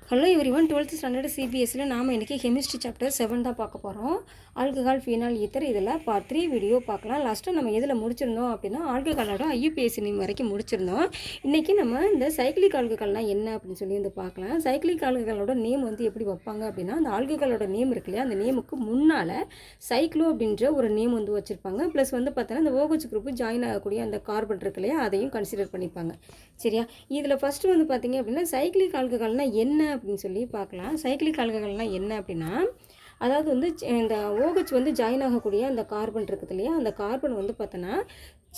Hello everyone, 12th standard சிபிஎஸ்சியில் நாம் இன்றைக்கி chemistry chapter 7 தான் பார்க்க போகிறோம். ஆல்கஹால் ஃபீனால் ஈத்தர் இதில் பார்ட் 3 வீடியோ பார்க்கலாம். லாஸ்ட்டு நம்ம எதில் முடிச்சிருந்தோம் அப்படின்னா ஆல்கஹாலோட ஐயுபிஏசி நேம் வரைக்கும் முடிச்சிருந்தோம். இன்றைக்கி நம்ம இந்த சைக்ளிக் ஆல்கஹால்னால் என்ன அப்படின்னு சொல்லி வந்து பார்க்கலாம். சைக்ளிக் ஆல்கஹாலோட நேம் வந்து எப்படி வைப்பாங்க அப்படின்னா, அந்த ஆல்கஹாலோட நேம் இருக்கு இல்லையா, அந்த நேமுக்கு முன்னால் சைக்ளோ அப்படின்ற ஒரு நேம் வந்து வச்சுருப்பாங்க. ப்ளஸ் வந்து பார்த்தோன்னா இந்த OH குரூப்பு ஜாயின் ஆகக்கூடிய அந்த கார்பன் இருக்கு இல்லையா, அதையும் கன்சிடர் பண்ணிப்பாங்க. சரியா? இதில் ஃபஸ்ட்டு வந்து பார்த்திங்க அப்படின்னா சைக்ளிக் ஆல்கஹால்னால் என்ன அப்படின்னு சொல்லி பார்க்கலாம். சைக்ளிக் ஆல்கஹால்னால் என்ன அப்படின்னா, அதாவது வந்து இந்த OH வந்து ஜாயின் ஆகக்கூடிய அந்த கார்பன் இருக்குது இல்லையா, அந்த கார்பன் வந்து பார்த்தோன்னா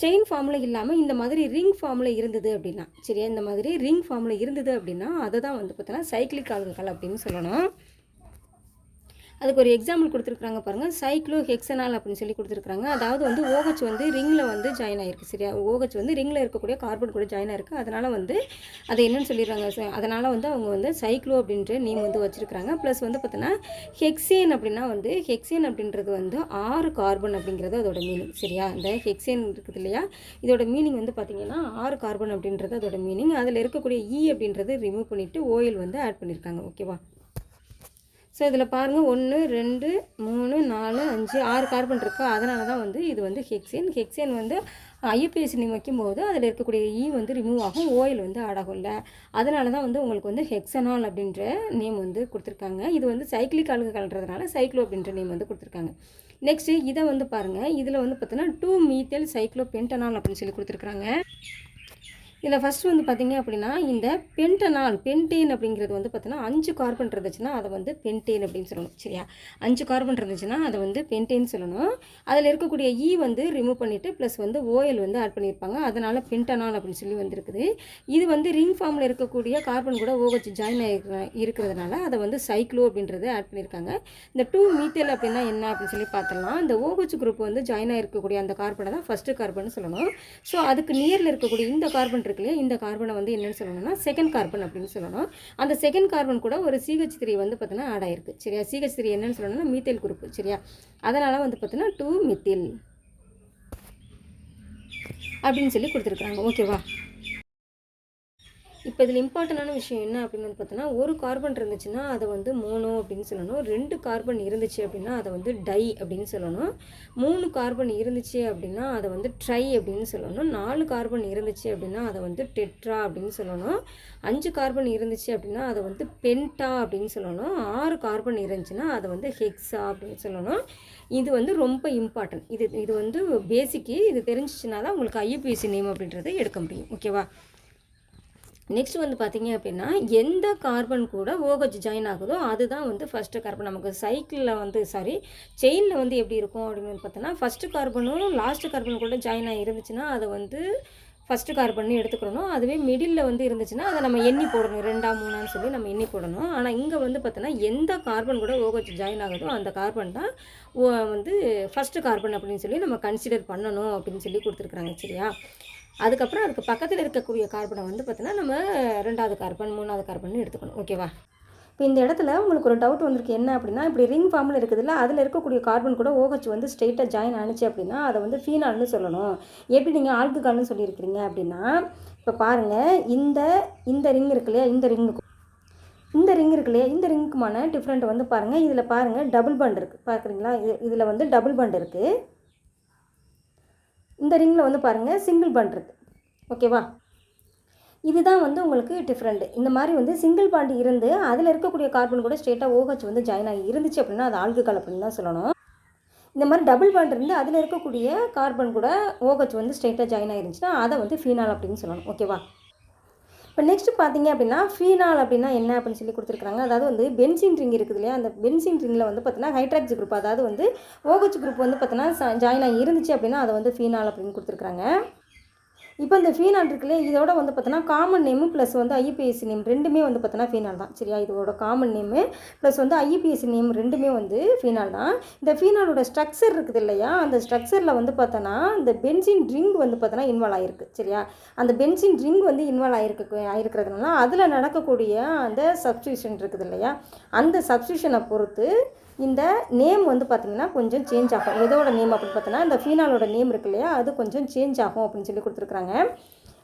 செயின் ஃபார்மில் இல்லாமல் இந்த மாதிரி ரிங் ஃபார்மில் இருந்தது அப்படின்னா, சரியா, இந்த மாதிரி ரிங் ஃபார்மில் இருந்தது அப்படின்னா அதை தான் வந்து பார்த்தோன்னா சைக்ளிக் ஆல்கஹால் அப்படின்னு சொல்லணும். அதுக்கு ஒரு எக்ஸாம்பிள் கொடுத்துருக்குறாங்க பாருங்கள், சைக்ளோ ஹெக்ஸனால் அப்படின்னு சொல்லி கொடுத்துருக்குறாங்க. அதாவது வந்து OH வந்து ரிங்கில் வந்து ஜாயின் ஆகிருக்கு. சரியா, OH வந்து ரிங்கில் இருக்கக்கூடிய கார்பன் கூட ஜாயின் ஆகிருக்கு. அதனால் வந்து அதை என்னென்னு சொல்லிடுறாங்க, அதனால் வந்து அவங்க வந்து சைக்ளோ அப்படின்ற நேம் வந்து வச்சுருக்குறாங்க. ப்ளஸ் வந்து பார்த்தோன்னா ஹெக்ஸேன் அப்படின்னா வந்து ஹெக்ஸேன் அப்படின்றது வந்து 6 கார்பன் அப்படிங்கிறது அதோட மீனிங். சரியா, இந்த ஹெக்ஸேன் இருக்குது இல்லையா, இதோட மீனிங் வந்து பார்த்திங்கன்னா 6 கார்பன் அப்படின்றது அதோட மீனிங். அதில் இருக்கக்கூடிய அப்படின்றது ரிமூவ் பண்ணிவிட்டு OL வந்து ஆட் பண்ணியிருக்காங்க. ஓகேவா? ஸோ இதில் பாருங்கள் 1 2 3 4 5 6 கார்பன் இருக்குது. அதனால தான் வந்து இது வந்து ஹெக்ஸேன் வந்து ஐயுபிஏசி நேம் வைக்கும்போது அதில் இருக்கக்கூடிய வந்து ரிமூவ் ஆகும், OL வந்து ஆட் ஆகும்ல. அதனால தான் வந்து உங்களுக்கு வந்து ஹெக்ஸனால் அப்படின்ற நேம் வந்து கொடுத்துருக்காங்க. இது வந்து சைக்ளிக் ஆல்கஹால்ன்றதுனால சைக்ளோ அப்படின்ற நேம் வந்து கொடுத்துருக்காங்க. நெக்ஸ்ட்டு இதை வந்து பாருங்கள், இதில் வந்து பார்த்தோன்னா 2-மீத்தைல் சைக்ளோபென்டனால் அப்படின்னு சொல்லி கொடுத்துருக்குறாங்க. இதில் ஃபஸ்ட்டு வந்து பார்த்திங்க அப்படின்னா இந்த பென்டேன் அப்படிங்கிறது வந்து பார்த்தோன்னா 5 கார்பன் இருந்துச்சுன்னா அதை வந்து பென்டேன் அப்படின்னு சொல்லணும். சரியா, 5 கார்பன் இருந்துச்சுன்னா அதை வந்து பென்டேன் சொல்லணும். அதில் இருக்கக்கூடிய வந்து ரிமூவ் பண்ணிவிட்டு ப்ளஸ் வந்து OL வந்து ஆட் பண்ணியிருப்பாங்க. அதனால் பென்டனால் அப்படின்னு சொல்லி வந்துருக்குது. இது வந்து ரிங் ஃபார்மில் இருக்கக்கூடிய கார்பன் கூட OH ஜாயின் இருக்கிறதுனால அதை வந்து சைக்ளோ அப்படின்றது ஆட் பண்ணியிருக்காங்க. இந்த 2-மீத்தேல் அப்படின்னா என்ன அப்படின்னு சொல்லி பார்த்துடலாம். இந்த OH குரூப் வந்து ஜாயின் ஆகிருக்கக்கூடிய அந்த கார்பனை தான் ஃபஸ்ட்டு கார்பன் சொல்லணும். ஸோ அதுக்கு நியரில் இருக்கக்கூடிய இந்த கார்பன் இருக்குல்லையா, இந்த கார்பனை வந்து என்னென்னு சொல்லணும்னா செகண்ட் கார்பன் அப்படின்னு சொல்லணும். அந்த செகண்ட் கார்பன் கூட ஒரு CH3 வந்து பார்த்தோன்னா ஆட் ஆயிருக்கு. சரியா, CH3 என்னன்னு சொல்லணும்னா மீத்தேல் குரூப். சரியா, அதனால் வந்து பார்த்தோன்னா 2-மீத்தேல் அப்படின்னு சொல்லி கொடுத்துருக்குறாங்க. ஓகேவா? இப்போ இதில் இம்பார்ட்டண்டான விஷயம் என்ன அப்படின்னு வந்து பார்த்தோன்னா, ஒரு கார்பன் இருந்துச்சுன்னா அதை வந்து மோனோ அப்படின்னு சொல்லணும். 2 கார்பன் இருந்துச்சு அப்படின்னா அதை வந்து டை அப்படின்னு சொல்லணும். 3 கார்பன் இருந்துச்சு அப்படின்னா அதை வந்து ட்ரை அப்படின்னு சொல்லணும். 4 கார்பன் இருந்துச்சு அப்படின்னா அதை வந்து டெட்ரா அப்படின்னு சொல்லணும். 5 கார்பன் இருந்துச்சு அப்படின்னா அதை வந்து பென்டா அப்படின்னு சொல்லணும். 6 கார்பன் இருந்துச்சுன்னா அதை வந்து ஹெக்ஸா அப்படின்னு சொல்லணும். இது வந்து ரொம்ப இம்பார்ட்டன்ட். இது வந்து பேசிக்கு. இது தெரிஞ்சிச்சுன்னா தான் உங்களுக்கு ஐயுபிஏசி நேம் அப்படின்றத எடுக்க முடியும். ஓகேவா? நெக்ஸ்ட் வந்து பார்த்திங்க அப்படின்னா எந்த கார்பன் கூட OH ஜாயின் ஆகுதோ அதுதான் வந்து ஃபஸ்ட்டு கார்பன். நமக்கு சைக்கிளில் வந்து செயினில் வந்து எப்படி இருக்கும் அப்படின்னு பார்த்தோன்னா, ஃபஸ்ட்டு கார்பனும் லாஸ்ட்டு கார்பன் கூட ஜாயின் ஆகி இருந்துச்சுன்னா அதை வந்து ஃபஸ்ட்டு கார்பன் எடுத்துக்கணும். அதுவே மிடில் வந்து இருந்துச்சுன்னா அதை நம்ம எண்ணி போடணும், 2 3 சொல்லி நம்ம எண்ணி போடணும். ஆனால் இங்கே வந்து பார்த்தோன்னா எந்த கார்பன் கூட OH ஜாயின் ஆகுதோ அந்த கார்பன் தான் வந்து ஃபஸ்ட்டு கார்பன் அப்படின்னு சொல்லி நம்ம கன்சிடர் பண்ணணும் அப்படின்னு சொல்லி கொடுத்துருக்குறாங்க. சரியா, அதுக்கப்புறம் அதுக்கு பக்கத்தில் இருக்கக்கூடிய கார்பனை வந்து பார்த்தோன்னா நம்ம 2வது கார்பன் 3வது கார்பன் எடுத்துக்கணும். ஓகேவா? இப்போ இந்த இடத்துல உங்களுக்கு ஒரு டவுட் வந்திருக்கு. என்ன அப்படின்னா, இப்படி ரிங் ஃபார்மில் இருக்குதுல்ல, அதில் இருக்கக்கூடிய கார்பன் கூட OH வந்து ஸ்ட்ரெயிட்டாக ஜாயின் ஆனிச்சு அப்படின்னா அதை வந்து ஃபீனால்னு சொல்லணும். எப்படி நீங்கள் ஆல்கஹால்னு சொல்லியிருக்கிறீங்க அப்படின்னா, இப்போ பாருங்கள், இந்த ரிங் இருக்கு இல்லையா, இந்த ரிங் இருக்கு இல்லையா, இந்த ரிங்குக்குமான டிஃப்ரெண்ட் வந்து பாருங்கள். இதில் பாருங்கள் டபுள் பண்ட் இருக்குது, பார்க்குறீங்களா? இதில் வந்து டபுள் பண்ட் இருக்குது. இந்த ரிங்கில் வந்து பாருங்கள் சிங்கிள் பாண்ட் இருக்குது. ஓகேவா? இதுதான் வந்து உங்களுக்கு டிஃப்ரெண்ட். இந்த மாதிரி வந்து சிங்கிள் பாண்ட் இருந்து அதில் இருக்கக்கூடிய கார்பன் கூட ஸ்ட்ரெயிட்டாக OH வந்து ஜாயின் ஆகி இருந்துச்சு அப்படின்னா அது ஆல்கஹால் அப்படின்னு தான் சொல்லணும். இந்த மாதிரி டபுள் பாண்ட் இருந்து அதில் இருக்கக்கூடிய கார்பன் கூட OH வந்து ஸ்ட்ரெயிட்டாக ஜாயின் ஆகிருந்துச்சுன்னா அதை வந்து ஃபீனால் அப்படின்னு சொல்லணும். ஓகேவா? இப்போ நெக்ஸ்ட் பார்த்தீங்க அப்படின்னா ஃபீனால் அப்படின்னா என்ன அப்படின்னு சொல்லி கொடுத்துருக்காங்க. அதாவது வந்து பென்சீன் ரிங் இருக்குது இல்லையா, அந்த பென்சீன் ரிங்கில் வந்து பார்த்தோன்னா ஹைட்ராக்சி குரூப், அதாவது வந்து OH குரூப் வந்து பார்த்தோன்னா ஜாயின் ஆகி இருந்துச்சு அப்படின்னா அதை வந்து ஃபீனால் அப்படின்னு கொடுத்துருக்காங்க. இப்போ இந்த ஃபீனால் இருக்குல்ல, இதோட வந்து பார்த்தோன்னா காமன் நேமு ப்ளஸ் வந்து ஐயுபிஏசி நேம் ரெண்டுமே வந்து பார்த்தோன்னா ஃபீனால் தான். சரியா, இதோட காமன் நேமு ப்ளஸ் வந்து ஐயுபிஏசி நேம் ரெண்டுமே வந்து ஃபீனால் தான். இந்த ஃபீனாலோட ஸ்ட்ரக்சர் இருக்குது இல்லையா, அந்த ஸ்ட்ரக்சரில் வந்து பார்த்தோன்னா இந்த பென்சீன் ரிங் வந்து பார்த்தோன்னா இன்வால்வ் ஆகிருக்கு. சரியா, அந்த பென்சீன் ரிங் வந்து இன்வால்வ் ஆகிருக்கிறதுனால அதில் நடக்கக்கூடிய அந்த சப்ஸ்டியூஷன் இருக்குது இல்லையா, அந்த சப்ஸ்டியூஷனை பொறுத்து இந்த நேம் வந்து பார்த்திங்கன்னா கொஞ்சம் சேஞ்ச் ஆகும். எதோட நேம் அப்படின்னு பார்த்தோன்னா இந்த ஃபீனாலோட நேம் இருக்கு இல்லையா, அது கொஞ்சம் சேஞ்ச் ஆகும் அப்படின்னு சொல்லி கொடுத்துருக்குறாங்க.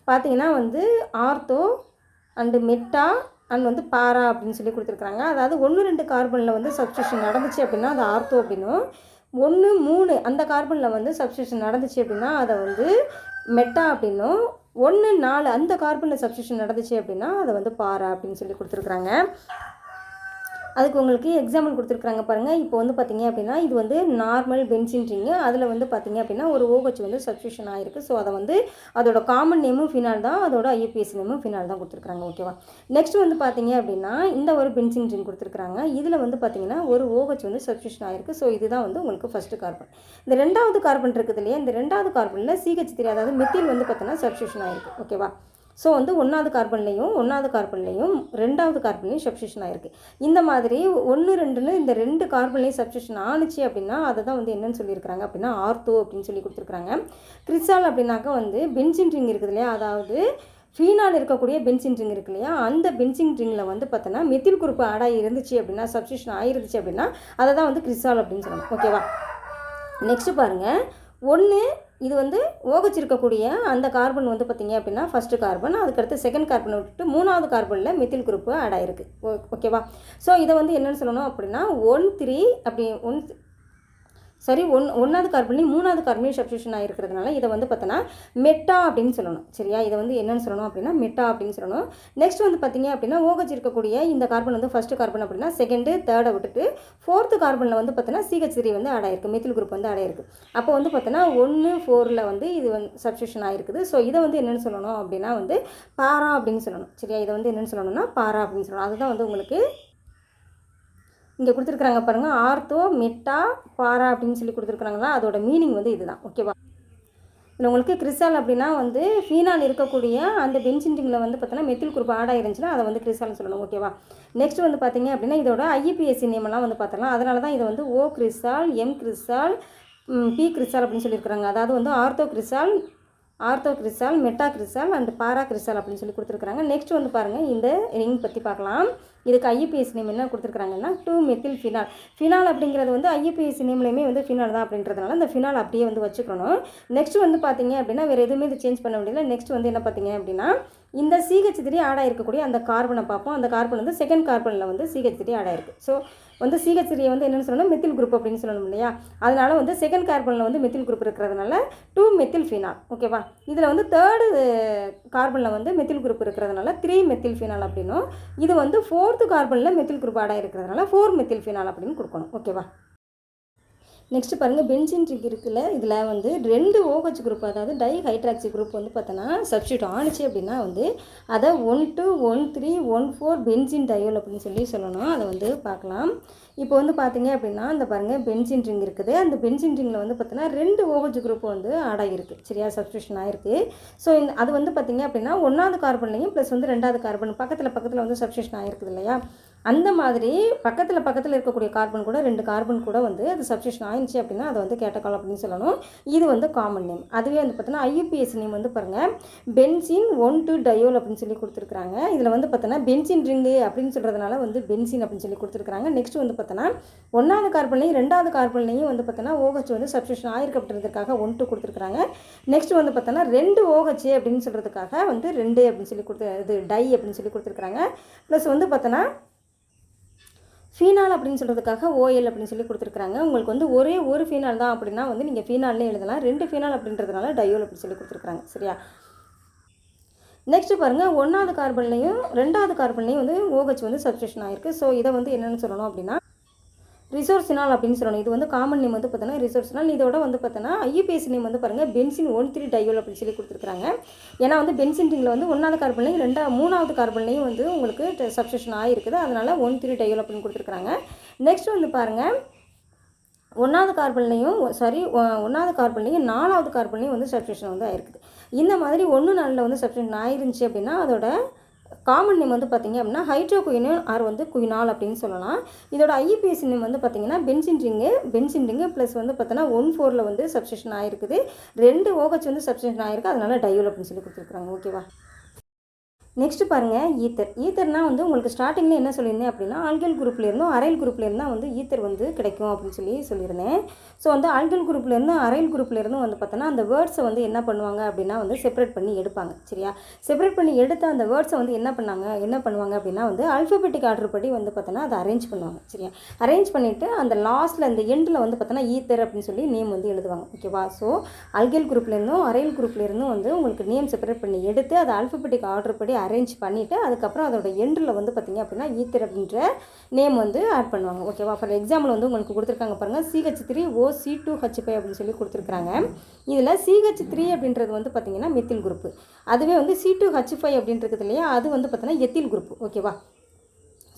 பார்த்திங்கன்னா வந்து ஆர்த்தோ அண்டு மெட்டா அண்ட் வந்து பாரா அப்படின்னு சொல்லி கொடுத்துருக்குறாங்க. அதாவது 1, 2 கார்பனில் வந்து சப்ஸ்டியூஷன் நடந்துச்சு அப்படின்னா அது ஆர்த்தோ அப்படின்னும், 1, 3 அந்த கார்பனில் வந்து சப்ஸ்டியூஷன் நடந்துச்சு அப்படின்னா அதை வந்து மெட்டா அப்படின்னும், 1, 4 அந்த கார்பனில் சப்ஸ்டியூஷன் நடந்துச்சு அப்படின்னா அதை வந்து பாரா அப்படின்னு சொல்லி கொடுத்துருக்குறாங்க. அதுக்கு உங்களுக்கு எக்ஸாம்பிள் கொடுத்துருக்குறாங்க பாருங்கள். இப்போ வந்து பார்த்திங்க அப்படின்னா இது வந்து நார்மல் பென்சின் ரிங்கு. அதில் வந்து பார்த்திங்க அப்படின்னா ஒரு OH வந்து சப்ஸ்டியூஷன் ஆகிருக்கு. ஸோ அதை வந்து அதோட காமன் நேமும் ஃபினால் தான், அதோட IUPAC நேமும் ஃபினால் தான் கொடுத்துருக்குறாங்க. ஓகேவா. நெக்ஸ்ட் வந்து பார்த்திங்க அப்படின்னா இந்த ஒரு பென்சின் ரிங் கொடுத்துருக்குறாங்க. இதில் வந்து பார்த்திங்கன்னா ஒரு OH வந்து சப்ஸ்டியூஷன் ஆகிருக்கு. ஸோ இதுதான் வந்து உங்களுக்கு ஃபஸ்ட்டு கார்பன். இந்த 2வது கார்பன் இருக்குது இல்லையா, இந்த 2வது கார்பனில் CH3 அதாவது மெத்தில் வந்து பார்த்தீங்கன்னா சப்ஸ்டியூஷன் ஆகிருக்கு. ஓகேவா. ஸோ வந்து 1வது கார்பன்லையும் 2வது கார்பன்லையும் சப்ஸ்டியூஷன் ஆகிருக்கு. இந்த மாதிரி 1, 2ன்னு இந்த 2 கார்பன்லையும் சப்ஸ்டியூஷன் ஆணுச்சு அப்படின்னா அதை தான் வந்து என்னென்னு சொல்லியிருக்கிறாங்க அப்படின்னா ஆர்த்தோ அப்படின்னு சொல்லி கொடுத்துருக்குறாங்க. கிறிஸ்டால் அப்படின்னாக்கா வந்து பென்சின் ரிங் இருக்குது இல்லையா, அதாவது ஃபீனால் இருக்கக்கூடிய பென்சின் ரிங் இருக்கு இல்லையா, அந்த பென்சின் ரிங்கில் வந்து பார்த்தோன்னா மெத்தில் குரூப் ஆடாக இருந்துச்சு அப்படின்னா சப்ஸ்டியூஷன் ஆகிருந்துச்சு அப்படின்னா அதை தான் வந்து கிறிஸ்டால் அப்படின்னு சொல்லணும். ஓகேவா. நெக்ஸ்ட்டு பாருங்கள், 1 இது வந்து OH இருக்கக்கூடிய அந்த கார்பன் வந்து பார்த்திங்க அப்படின்னா ஃபஸ்ட்டு கார்பன், அதுக்கடுத்து செகண்ட் கார்பனை விட்டுட்டு 3வது கார்பனில் மெத்தில் குரூப்பு ஆட் ஆகிருக்கு. ஓகேவா. ஸோ இதை வந்து என்னென்னு சொல்லணும் அப்படின்னா 1, 3 அப்படி 1வது கார்பன்லையும் 3வது கார்பன்லையும் சப்ஸ்டியூஷன் ஆகிருக்கிறதுனால இதை வந்து பார்த்தோன்னா மெட்டா அப்படின்னு சொல்லணும். சரியா. இதை வந்து என்னென்னு சொல்லணும் அப்படின்னா மெட்டா அப்படின்னு சொல்லணும். நெக்ஸ்ட் வந்து பார்த்திங்க அப்படின்னா OH இருக்கக்கூடிய இந்த கார்பன் வந்து ஃபஸ்ட்டு கார்பன் அப்படின்னா செகண்டு தேர்டை விட்டுட்டு 4th கார்பனில் வந்து பார்த்தோன்னா CH3 வந்து ஆட் ஆகிருக்கு, மெத்தில் குரூப் வந்து ஆட் ஆகிருக்கு. அப்போ வந்து பார்த்தோன்னா 1, 4ல் வந்து இது வந்து சப்ஸ்டியூஷன் ஆகிருக்குது. ஸோ இதை வந்து என்னென்னு சொல்லணும் அப்படின்னா வந்து பாரா அப்படின்னு சொல்லணும். சரியா. இதை வந்து என்னென்னு சொல்லணும்னா பாரா அப்படின்னு சொல்லணும். அதுதான் வந்து உங்களுக்கு இங்கே கொடுத்துருக்குறாங்க பாருங்கள், ஆர்த்தோ மெட்டா பாரா அப்படின்னு சொல்லி கொடுத்துருக்குறாங்களா, அதோட மீனிங் வந்து இதுதான். ஓகேவா. இதில் உங்களுக்கு கிறிஸ்டால் அப்படின்னா வந்து ஃபீனால் இருக்கக்கூடிய அந்த பென்சின் ரிங்கில் வந்து பார்த்தோன்னா மெத்தில் குரூப் ஆட் ஆகிருந்துச்சுன்னா அதை வந்து கிறிஸ்டால்னு சொல்லணும். ஓகேவா. நெக்ஸ்ட் வந்து பார்த்திங்க அப்படின்னா இதோட IUPAC நேமெல்லாம் வந்து பார்த்தலாம். அதனால தான் இதை வந்து O Crysta, M Crysta, P Crysta அப்படின்னு சொல்லியிருக்கிறாங்க. அதாவது வந்து ortho Crysta, meta Crysta and para Crysta அப்படின்னு சொல்லி கொடுத்துருக்குறாங்க. நெக்ஸ்ட் வந்து பாருங்கள், இந்த ரிங் பற்றி பார்க்கலாம். இதுக்கு IUPAC நேம் என்ன கொடுத்துருக்குறாங்கன்னா 2 மெத்தில் ஃபினால். ஃபினால் அப்படிங்கிறது வந்து IUPAC நேம்லேயுமே வந்து ஃபினால் தான் அப்படின்றதுனால இந்த ஃபினால் அப்படியே வந்து வச்சுக்கணும். நெக்ஸ்ட் வந்து பார்த்தீங்க அப்படின்னா வேறு எதுவுமே இது சேஞ்ச் பண்ண முடியல. நெக்ஸ்ட் வந்து என்ன பார்த்தீங்க அப்படின்னா இந்த CH3 ஆட் ஆகிருக்கக்கூடிய அந்த கார்பனை பார்ப்போம். அந்த கார்பன் வந்து செகண்ட் கார்பனில் வந்து CH3 ஆட் ஆகிருக்கு. ஸோ வந்து CH3 வந்து என்னென்னு சொல்லணும், மெத்தில் குரூப் அப்படின்னு சொல்லணும் இல்லையா. அதனால வந்து செகண்ட் கார்பனில் வந்து மெத்தில் குரூப் இருக்கிறதுனால 2 மெத்தில் ஃபினால். ஓகேவா. இதில் வந்து தேர்டு கார்பனில் வந்து மெத்தில் குரூப் இருக்கிறதுனால 3 மெத்தில் ஃபினால் அப்படின்னும், இது வந்து 4th கார்பனில் மெத்தில் குரூப் ஆட் ஆகிருக்கிறதுனால 4 மெத்தில் ஃபினால் அப்படின்னு கொடுக்கணும். ஓகேவா. நெக்ஸ்ட்டு பாருங்கள், பென்சின் ரிங் இருக்குல்ல, இதில் வந்து 2 OH குரூப் அதாவது டைஹைட்ராக்சி குரூப் வந்து பார்த்தோன்னா சப்ஸ்டியூட் ஆணுச்சு அப்படின்னா வந்து அதை 1, 2, 1, 3, 1, 4 பென்சின் டயோல் அப்படின்னு சொல்லணும். அதை வந்து பார்க்கலாம். இப்போ வந்து பார்த்தீங்க அப்படின்னா இந்த பாருங்கள் பென்சின் ரிங் இருக்குது. அந்த பென்சின் ரிங்கில் வந்து பார்த்தோன்னா 2 OH குரூப் வந்து ஆட் ஆகிருக்கு. சரியா. சப்ஸ்டியூஷன் ஆகிருக்கு. ஸோ அது வந்து பார்த்திங்க அப்படின்னா 1வது கார்பன்லையும் ப்ளஸ் வந்து 2வது கார்பன் பக்கத்தில் வந்து சப்ஸ்டியூஷன் ஆகிருக்குது இல்லையா. அந்த மாதிரி பக்கத்தில் இருக்கக்கூடிய கார்பன் கூட 2 கார்பன் கூட வந்து அது சப்ஸ்டியூஷன் ஆயிடுச்சு அப்படின்னா அதை வந்து கேட்டகால் அப்படின்னு சொல்லணும். இது வந்து காமன் நேம். அதுவே வந்து பார்த்தோன்னா IUPAC நேம் வந்து பாருங்கள் பென்சின் 1,2 டயோல் அப்படின்னு சொல்லி கொடுத்துருக்குறாங்க. இதில் வந்து பார்த்தோன்னா பென்சின் ரிங்கு அப்படின்னு சொல்கிறதுனால வந்து பென்சின் அப்படின்னு சொல்லி கொடுத்துருக்குறாங்க. நெக்ஸ்ட் வந்து பார்த்தோன்னா 1வது கார்பன்லையும் 2வது கார்பன்லையும் வந்து பார்த்தோன்னா OH வந்து சப்ஸ்டியூஷன் ஆயிருக்கு அப்படின்றதுக்காக 1,2 கொடுத்துருக்குறாங்க. நெக்ஸ்ட் வந்து பார்த்தோன்னா 2 OH அப்படின்னு சொல்கிறதுக்காக வந்து 2 அப்படின்னு சொல்லி இது டை அப்படின்னு சொல்லி கொடுத்துருக்குறாங்க. ப்ளஸ் வந்து பார்த்தோன்னா ஃபீனால் அப்படின்னு சொல்கிறதுக்காக OL அப்படின்னு சொல்லி கொடுத்துருக்குறாங்க. உங்களுக்கு வந்து ஒரே ஒரு ஃபீனால் தான் அப்படின்னா வந்து நீங்கள் ஃபீனால்னே எழுதலாம். 2 ஃபீனால் அப்படின்றதுனால டயோல் அப்படின்னு சொல்லி கொடுத்துருக்குறாங்க. சரியா. நெக்ஸ்ட்டு பாருங்கள், 1வது கார்பன்லையும் 2வது கார்பன்லையும் வந்து OH வந்து சப்ஸ்டியூஷன் ஆகிருக்கு. ஸோ இதை வந்து என்னென்னு சொல்லணும் அப்படின்னா ரிசோர்சினால் அப்படின்னு சொல்லணும். இது வந்து காமன் நேம் வந்து பார்த்தோன்னா ரிசோர்சினால். இதோட வந்து பார்த்தோன்னா IUPAC நேம் வந்து பாருங்கள் பென்சின் 1,3 டயோல் அப்படின்னு சொல்லி கொடுத்துருக்குறாங்க. ஏன்னா வந்து பென்சின் ரிங்கில் வந்து 1வது கார்பன்லையும் 3வது கார்பன்லையும் வந்து உங்களுக்கு சப்ஸ்டியூஷன் ஆகிருக்குது. அதனால் 1,3 டயோல் அப்படின்னு கொடுத்துருக்குறாங்க. நெக்ஸ்ட் வந்து பாருங்கள் 1வது கார்பன்லையும் 4வது கார்பன்லையும் வந்து சப்ஸ்டியூஷன் வந்து ஆகிருக்குது. இந்த மாதிரி 1, 4ல் வந்து சப்ஸ்டியூஷன் ஆயிருந்துச்சு அப்படின்னா அதோட காமன் நேம் வந்து பார்த்திங்க அப்படின்னா ஹைட்ரோகுயினோன் ஆர் வந்து குயினால் அப்படின்னு சொல்லலாம். இதோட IUPAC நேம் வந்து பார்த்திங்கன்னா பென்சின் ரிங்கு ப்ளஸ் வந்து பார்த்தோன்னா 1,4ல் வந்து சப்ஸ்டியூஷன் ஆகிருக்குது. 2 OH வந்து சப்ஸ்டியூஷன் ஆகிருக்கு. அதனால் டயோல் அப்படின்னு சொல்லி கொடுத்துருக்குறாங்க. ஓகேவா. நெக்ஸ்ட்டு பாருங்கள் ஈத்தர்னால் வந்து உங்களுக்கு ஸ்டார்டிங்கில் என்ன சொல்லியிருந்தேன் அப்படின்னா ஆல்கைல் குரூப்லேருந்தும் அரைல் குரூப்லேருந்து வந்து ஈத்தர் வந்து கிடைக்கும் அப்படின்னு சொல்லியிருந்தேன். ஸோ வந்து ஆல்கைல் குரூப்லேருந்து அரைல் குரூப்லேருந்து வந்து பார்த்தோன்னா அந்த வேர்ட்ஸை வந்து என்ன பண்ணுவாங்க அப்படின்னா வந்து செப்பரேட் பண்ணி எடுப்பாங்க. சரியா, செப்பரேட் பண்ணி எடுத்து அந்த வேர்ட்ஸை வந்து என்ன பண்ணுவாங்க அப்படின்னா வந்து ஆல்ஃபபெட்டிக் ஆர்டர் படி வந்து பார்த்தோன்னா அதை அரேஞ்ச் பண்ணுவாங்க. சரியா, அரேஞ்ச் பண்ணிவிட்டு அந்த லாஸ்ட்டில் அந்த எண்டில் வந்து பார்த்தோன்னா ஈத்தர் அப்படின்னு சொல்லி நேம் வந்து எழுதுவாங்க. ஓகேவா, ஸோ ஆல்கைல் குரூப்லேருந்தும் அரைல் குரூப்லேருந்தும் வந்து உங்களுக்கு நேம் செப்பரேட் பண்ணி எடுத்து அதை ஆல்ஃபபெட்டிக் ஆர்டர் படி அரேஞ்ச் பண்ணிவிட்டு அதுக்கப்புறம் அதோட எண்டில் வந்து பார்த்திங்க அப்படின்னா ஈத்தர் அப்படின்ற நேம் வந்து ஆட் பண்ணுவாங்க. ஓகேவா, ஃபார் எக்ஸாம்பிள் வந்து உங்களுக்கு கொடுத்துருக்காங்க பாருங்கள், CH3OC2H5 அப்படின்னு சொல்லி கொடுத்துருக்காங்க. இதில் CH3 அப்படின்றது வந்து பார்த்திங்கன்னா மெத்தில் குரூப்பு, அதுவே வந்து C2H5 அப்படின்றது இல்லையா, அது வந்து பார்த்தீங்கன்னா எத்தில் குரூப்பு. ஓகேவா,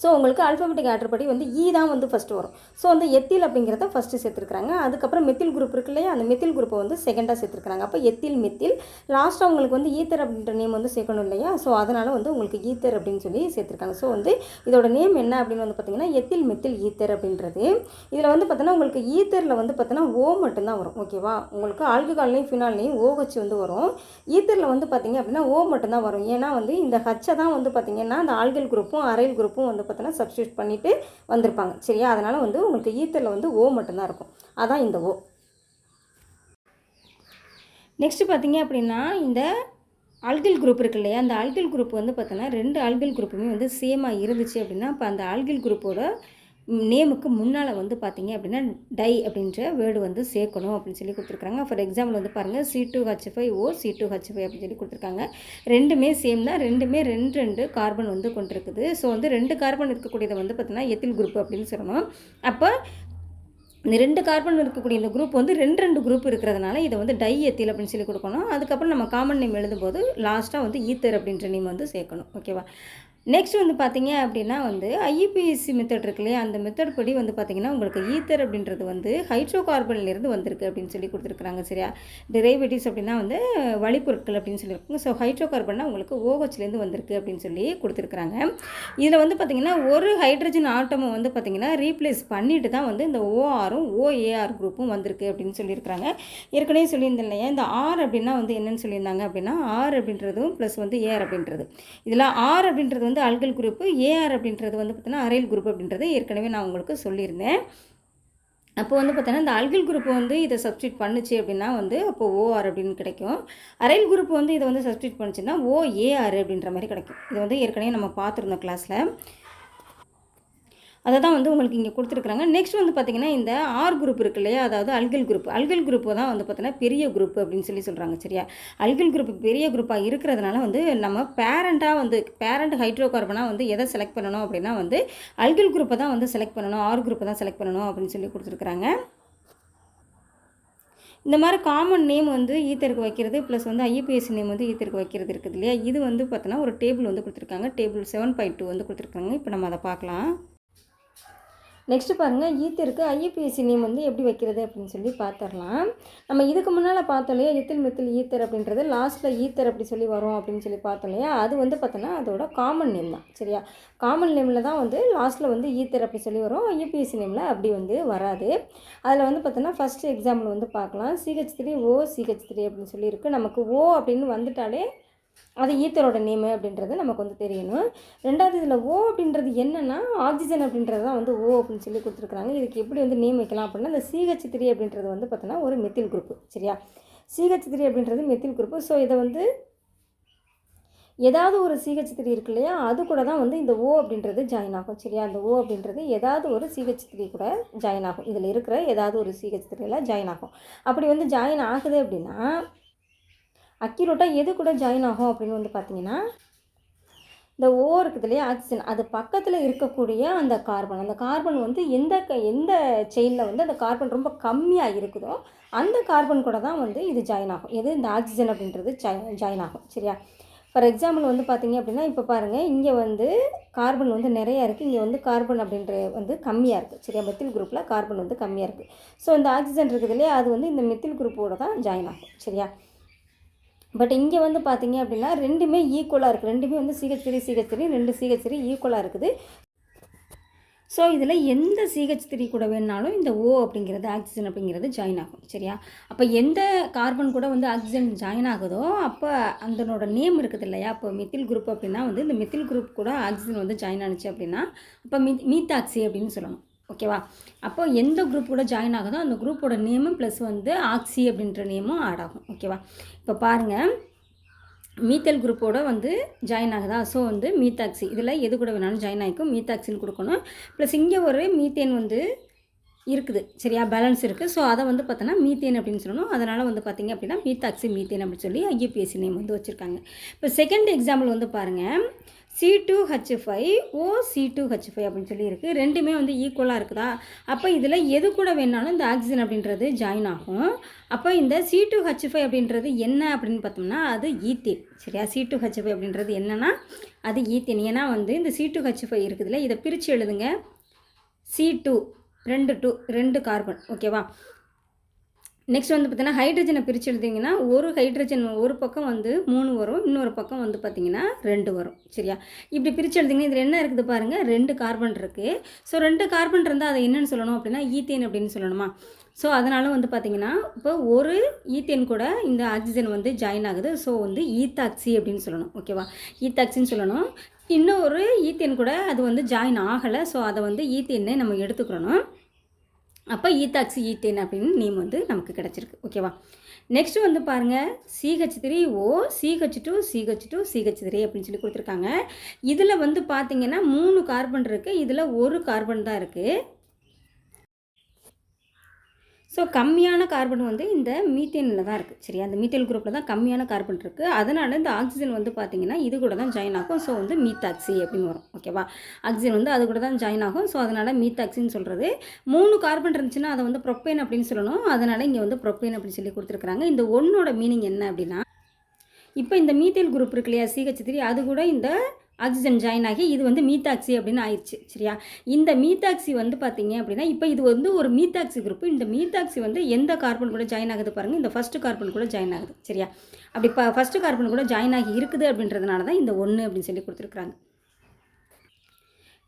ஸோ உங்களுக்கு ஆல்ஃபபெட்டிக் ஆர்டர் படி வந்து தான் வந்து ஃபஸ்ட்டு வரும். ஸோ வந்து எத்தில் அப்படிங்கிறத ஃபஸ்ட்டு சேர்த்துருக்காங்க. அதுக்கப்புறம் மெத்தில் குரூப் இருக்கு இல்லையா, அந்த மெத்தில் குரூப்பை வந்து செகண்டாக சேர்த்துருக்காங்க. அப்போ மெத்தில் லாஸ்ட்டாக உங்களுக்கு வந்து ஈத்தர் அப்படின்ற நேம் வந்து சேர்க்கணும் இல்லையா, ஸோ அதனால் வந்து உங்களுக்கு ஈத்தர் அப்படின்னு சொல்லி சேர்த்துருக்காங்க. ஸோ வந்து இதோட நேம் என்ன அப்படின்னு வந்து பார்த்திங்கன்னா மெத்தில் ஈத்தர் அப்படின்றது. இதில் வந்து பார்த்தோன்னா உங்களுக்கு ஈத்தரில் வந்து பார்த்தோன்னா ஓ மட்டும்தான் வரும். ஓகேவா, உங்களுக்கு ஆல்கஹால்லையும் ஃபினால்லையும் OH வந்து வரும். ஈத்தரில் வந்து பார்த்திங்க அப்படின்னா ஓ மட்டும்தான் வரும். ஏன்னா வந்து இந்த ஹச்சை தான் வந்து பார்த்திங்கன்னா அந்த ஆல்கைல் குரூப்பும் அரைல் குரூப்பும் வந்து பார்த்தோன்னா சப்ஸ்டியூட் பண்ணிவிட்டு வந்திருப்பாங்க. சரியா, அதனால் வந்து உங்களுக்கு ஈத்தரில் வந்து ஓ மட்டும்தான் இருக்கும். அதான் இந்த ஓ. நெக்ஸ்ட்டு பார்த்திங்க அப்படின்னா இந்த ஆல்கைல் குரூப் இருக்கு இல்லையா, அந்த ஆல்கைல் குரூப் வந்து பார்த்தோன்னா 2 ஆல்கைல் குரூப்புமே வந்து சேமாக இருந்துச்சு அப்படின்னா அப்போ அந்த ஆல்கைல் குரூப்போட நேமுக்கு முன்னால் வந்து பார்த்திங்க அப்படின்னா டை அப்படின்ற வேர்டு வந்து சேர்க்கணும் அப்படின்னு சொல்லி கொடுத்துருக்காங்க. ஃபார் எக்ஸாம்பிள் வந்து பாருங்கள், C2H5O C2H5 அப்படின்னு சொல்லி கொடுத்துருக்காங்க. ரெண்டுமே சேம் தான், ரெண்டுமே 2 கார்பன் வந்து கொண்டிருக்குது. ஸோ வந்து 2 கார்பன் இருக்கக்கூடியதை வந்து பார்த்தீங்கன்னா எத்தில் குரூப் அப்படின்னு சொல்லணும். அப்போ இந்த 2 கார்பன் இருக்கக்கூடிய இந்த குரூப் வந்து 2 குரூப் இருக்கிறதுனால இதை வந்து டை எத்தில் அப்படின்னு சொல்லி கொடுக்கணும். அதுக்கப்புறம் நம்ம காமன் நேம் எழுதும்போது லாஸ்ட்டாக வந்து ஈத்தர் அப்படின்ற நேம் வந்து சேர்க்கணும். ஓகேவா, நெக்ஸ்ட் வந்து பார்த்திங்க அப்படின்னா வந்து IUPAC மெத்தட் இருக்கு இல்லையா, அந்த மெத்தட் படி வந்து பார்த்திங்கன்னா உங்களுக்கு ஈத்தர் அப்படின்றது வந்து ஹைட்ரோகார்பன்லேருந்து வந்திருக்கு அப்படின்னு சொல்லி கொடுத்துருக்குறாங்க. சரியா, டெரைவேட்டிவ்ஸ் அப்படின்னா வந்து வழிப்பொருட்கள் அப்படின்னு சொல்லியிருக்காங்க. ஸோ ஹைட்ரோகார்பன்னா உங்களுக்கு OHலேருந்து வந்திருக்கு அப்படின்னு சொல்லி கொடுத்துருக்குறாங்க. இதில் வந்து பார்த்திங்கன்னா ஒரு ஹைட்ரஜன் ஆட்டமை வந்து பார்த்திங்கன்னா ரீப்ளேஸ் பண்ணிட்டு தான் வந்து இந்த ORம் OAR குரூப்பும் வந்திருக்கு அப்படின்னு சொல்லியிருக்கிறாங்க. ஏற்கனவே சொல்லியிருந்தேன் இல்லையா, இந்த R அப்படின்னா வந்து என்னென்னு சொல்லியிருந்தாங்க அப்படின்னா R அப்படின்றதும் ப்ளஸ் வந்து AR அப்படின்றது. இதில் R அப்படின்றது வந்து ஆல்கைல் குரூப்பு, AR அப்படின்றது வந்து பார்த்தீங்கன்னா அரைல் குரூப் அப்படின்றது ஏற்கனவே நான் உங்களுக்கு சொல்லியிருந்தேன். அப்போ வந்து பார்த்தீங்கன்னா இந்த ஆல்கைல் குரூப் வந்து இதை சப்ஸ்டியூட் பண்ணுச்சு அப்படின்னா வந்து அப்போ OR அப்படின்னு கிடைக்கும். அரைல் குரூப் வந்து இதை வந்து சப்ஸ்டியூட் பண்ணுச்சுன்னா OAR அப்படின்ற மாதிரி கிடைக்கும். இது வந்து ஏற்கனவே நம்ம பார்த்துருந்தோம் கிளாஸில். அதை தான் வந்து உங்களுக்கு இங்கே கொடுத்துருக்குறாங்க. நெக்ஸ்ட் வந்து பார்த்திங்கன்னா இந்த ஆர் குரூப் இருக்கு இல்லையா, அதாவது அல்கைல் குரூப் தான் வந்து பார்த்தீங்கன்னா பெரிய குரூப் அப்படின்னு சொல்லி சொல்கிறாங்க. சரியா, அல்கைல் குரூப் பெரிய குரூப்பாக இருக்கிறதுனால வந்து நம்ம பேரண்ட் ஹைட்ரோகார்பனாக வந்து எதை செலக்ட் பண்ணணும் அப்படின்னா வந்து அல்கைல் குரூப்பை தான் வந்து செலக்ட் பண்ணணும், ஆர் குரூப்பை தான் செலக்ட் பண்ணணும் அப்படின்னு சொல்லி கொடுத்துருக்குறாங்க. இந்த மாதிரி காமன் நேம் வந்து ஈத்தருக்கு வைக்கிறது ப்ளஸ் வந்து IUPAC நேம் வந்து ஈத்தருக்கு வைக்கிறது இருக்குது இல்லையா, இது வந்து பார்த்தோன்னா ஒரு டேபிள் வந்து கொடுத்துருக்காங்க. டேபிள் 7.2 வந்து கொடுத்துருக்காங்க. இப்போ நம்ம அதை பார்க்கலாம். நெக்ஸ்ட்டு பாருங்கள், ஈத்தருக்கு IUPAC நேம் வந்து எப்படி வைக்கிறது அப்படின்னு சொல்லி பார்த்துடலாம். நம்ம இதுக்கு முன்னால் பார்த்தோம் இல்லையா, மெத்தில் ஈத்தர் அப்படின்றது லாஸ்ட்டில் ஈத்தர் அப்படி சொல்லி வரும் அப்படின்னு சொல்லி பார்த்தோம் இல்லையா, அது வந்து பார்த்தோன்னா அதோட காமன் நேம் தான். சரியா, காமன் நேமில் தான் வந்து லாஸ்ட்டில் வந்து ஈத்தர் அப்படி சொல்லி வரும். IUPAC நேமில் அப்படி வந்து வராது. அதில் வந்து பார்த்தோன்னா ஃபஸ்ட்டு எக்ஸாம்பிள் வந்து பார்க்கலாம். CH3O CH3 அப்படின்னு சொல்லியிருக்கு. நமக்கு O அப்படின்னு வந்துட்டாலே அது ஈத்தரோட நேமு அப்படின்றது நமக்கு வந்து தெரியணும். ரெண்டாவது இதில் O அப்படின்றது என்னென்னா ஆக்சிஜன் அப்படின்றது தான் வந்து O அப்படின்னு சொல்லி கொடுத்துருக்குறாங்க. இதுக்கு எப்படி வந்து நேம் வைக்கலாம் அப்படின்னா இந்த CH3 அப்படின்றது வந்து பார்த்தோன்னா ஒரு மெத்தில் குரூப்பு. சரியா, CH3 அப்படின்றது மெத்தில் குரூப்பு. ஸோ இதை வந்து ஏதாவது ஒரு CH3 இருக்கு இல்லையா, அது கூட தான் வந்து இந்த O அப்படின்றது ஜாயின் ஆகும். சரியா, அந்த O அப்படின்றது ஏதாவது ஒரு CH3 கூட ஜாயின் ஆகும். இதில் இருக்கிற ஏதாவது ஒரு CH3ல ஜாயின் ஆகும். அப்படி வந்து ஜாயின் ஆகுது அப்படின்னா அக்யூரேட்டாக எது கூட ஜாயின் ஆகும் அப்படின்னு வந்து பார்த்திங்கன்னா இந்த O இருக்குது இல்லையா, ஆக்சிஜன், அது பக்கத்தில் இருக்கக்கூடிய அந்த கார்பன் வந்து எந்த செயினில் வந்து அந்த கார்பன் ரொம்ப கம்மியாக இருக்குதோ அந்த கார்பன் கூட தான் வந்து இது ஜாயின் ஆகும். இந்த ஆக்சிஜன் அப்படின்றது ஜாயின் ஆகும். சரியா, ஃபார் எக்ஸாம்பிள் வந்து பார்த்திங்க அப்படின்னா இப்போ பாருங்கள், இங்கே வந்து கார்பன் வந்து நிறையா இருக்குது, இங்கே வந்து கார்பன் அப்படின்ற வந்து கம்மியாக இருக்குது. சரியா, மெத்தில் குரூப்பில் கார்பன் வந்து கம்மியாக இருக்குது. ஸோ இந்த ஆக்சிஜன் இருக்குது இல்லையா, அது வந்து இந்த மெத்தில் குரூப்போடு தான் ஜாயின் ஆகும். சரியா, பட் இங்கே வந்து பார்த்திங்க அப்படின்னா ரெண்டுமே ஈக்குவலாக இருக்குது. ரெண்டுமே வந்து CH3 2 CH3 ஈக்குவலாக இருக்குது. ஸோ இதில் எந்த CH3 கூட வேணுனாலும் இந்த O அப்படிங்கிறது ஆக்சிஜன் அப்படிங்கிறது ஜாயின் ஆகும். சரியா? அப்போ எந்த கார்பன் கூட வந்து ஆக்சிஜன் ஜாயின் ஆகுதோ அப்போ அதனோட நேம் இருக்குது இல்லையா? அப்போ மெத்தில் குரூப் அப்படின்னா வந்து இந்த மெத்தில் குரூப் கூட ஆக்சிஜன் வந்து ஜாயின் ஆனிச்சு அப்படின்னா அப்போ மீத்தாக்சி அப்படின்னு சொல்லணும். ஓகேவா? அப்போ எந்த குரூப் கூட ஜாயின் ஆகுதோ அந்த குரூப்போட நேமும் ப்ளஸ் வந்து ஆக்சி அப்படின்ற நேமும் ஆட் ஆகும். ஓகேவா? இப்போ பாருங்கள், மீத்தல் குரூப்போட வந்து ஜாயின் ஆகுதா? ஸோ வந்து மீத்தாக்சி இதில் எது கூட வேணாலும் ஜாயின் ஆகிக்கும். மீத்தாக்சின்னு கொடுக்கணும். ப்ளஸ் இங்கே ஒரு மீத்தேன் வந்து இருக்குது. சரியா? பேலன்ஸ் இருக்குது. ஸோ அதை வந்து பார்த்தோன்னா மீத்தேன் அப்படின்னு சொல்லணும். அதனால் வந்து பார்த்திங்க அப்படின்னா மீத்தாக்சி மீத்தேன் அப்படின்னு சொல்லி IUPAC நேம் வந்து வச்சுருக்காங்க. இப்போ செகண்ட் எக்ஸாம்பிள் வந்து பாருங்கள், C2H5OC2H5 அப்படின்னு சொல்லி இருக்குது. ரெண்டுமே வந்து ஈக்குவலாக இருக்குதா? அப்போ இதில் எது கூட வேணாலும் இந்த ஆக்சிஜன் அப்படின்றது ஜாயின் ஆகும். அப்போ இந்த C2H5 அப்படின்றது என்ன அப்படின்னு பார்த்தோம்னா அது ஈத்தேன். சரியா? C2H5 அப்படின்றது என்னென்னா அது ஈத்தேன். ஏன்னா வந்து இந்த C2H5 இருக்குதுல்ல, இதை பிரித்து எழுதுங்க. C2 2 carbon. ஓகேவா? நெக்ஸ்ட் வந்து பார்த்தீங்கன்னா ஹைட்ரஜனை பிரித்து எழுதிங்கன்னா ஒரு ஹைட்ரஜன் ஒரு பக்கம் வந்து 3 வரும், இன்னொரு பக்கம் வந்து பார்த்திங்கன்னா 2 வரும். சரியா? இப்படி பிரித்து எழுதிங்கன்னா இதில் என்ன இருக்குது பாருங்கள், 2 கார்பன் இருக்குது. ஸோ 2 கார்பன் இருந்தால் அதை என்னென்னு சொல்லணும் அப்படின்னா ஈத்தேன் அப்படின்னு சொல்லணுமா? ஸோ அதனால் வந்து பார்த்திங்கன்னா இப்போ ஒரு ஈத்தேன் கூட இந்த ஆக்சிஜன் வந்து ஜாயின் ஆகுது. ஸோ வந்து ஈத்தாக்சி அப்படின்னு சொல்லணும். ஓகேவா? ஈத்தாக்சின்னு சொல்லணும். இன்னொரு ஈத்தேன் கூட அது வந்து ஜாயின் ஆகலை. ஸோ அதை வந்து ஈத்தேன்னே நம்ம எடுத்துக்கிறணும். அப்போ ஈத்தாக்சி ஈத்தேன் அப்படின்னு நேம் வந்து நமக்கு கிடச்சிருக்கு. ஓகேவா? நெக்ஸ்ட்டு வந்து பாருங்கள், CH3O CH2 CH2 CH3 அப்படின்னு சொல்லி கொடுத்துருக்காங்க. இதில் வந்து பார்த்திங்கன்னா 3 கார்பன் இருக்குது. இதில் ஒரு கார்பன் தான் இருக்குது. ஸோ கம்மியான கார்பன் வந்து இந்த மீத்தேனில் தான் இருக்குது. சரியா? அந்த மீத்தேன் குரூப்பில் தான் கம்மியான கார்பன் இருக்குது. அதனால் இந்த ஆக்சிஜன் வந்து பார்த்திங்கன்னா இது கூட தான் ஜாயின் ஆகும். ஸோ வந்து மீத்தாக்சி அப்படின்னு வரும். ஓகேவா? ஆக்சிஜன் வந்து அது கூட தான் ஜாயின் ஆகும். ஸோ அதனால் மீத்தாக்சின்னு சொல்கிறது. 3 கார்பன் இருந்துச்சுன்னா அதை வந்து ப்ரொப்பேன் அப்படின்னு சொல்லணும். அதனால் இங்கே வந்து ப்ரொப்பேன் அப்படின்னு சொல்லி கொடுத்துருக்குறாங்க. இந்த ஒன்னோட மீனிங் என்ன அப்படின்னா, இப்போ இந்த மீத்தேன் குரூப் இருக்கு இல்லையா CH3, அது கூட இந்த ஆக்சிஜன் ஜாயின் ஆகி இது வந்து மீத்தாக்சி அப்படின்னு ஆயிடுச்சு. சரியா? இந்த மீத்தாக்சி வந்து பார்த்திங்க அப்படின்னா இப்போ இது வந்து ஒரு மீத்தாக்சி குரூப். இந்த மீத்தாக்சி வந்து எந்த கார்பன் கூட ஜாயின் ஆகுது பாருங்கள், இந்த ஃபஸ்ட்டு கார்பன் கூட ஜாயின் ஆகுது. சரியா? அப்படி ஃபஸ்ட்டு கார்பன் கூட ஜாயின் ஆகி இருக்குது அப்படின்றதுனால தான் இந்த 1 அப்படின்னு சொல்லி கொடுத்துருக்குறாங்க.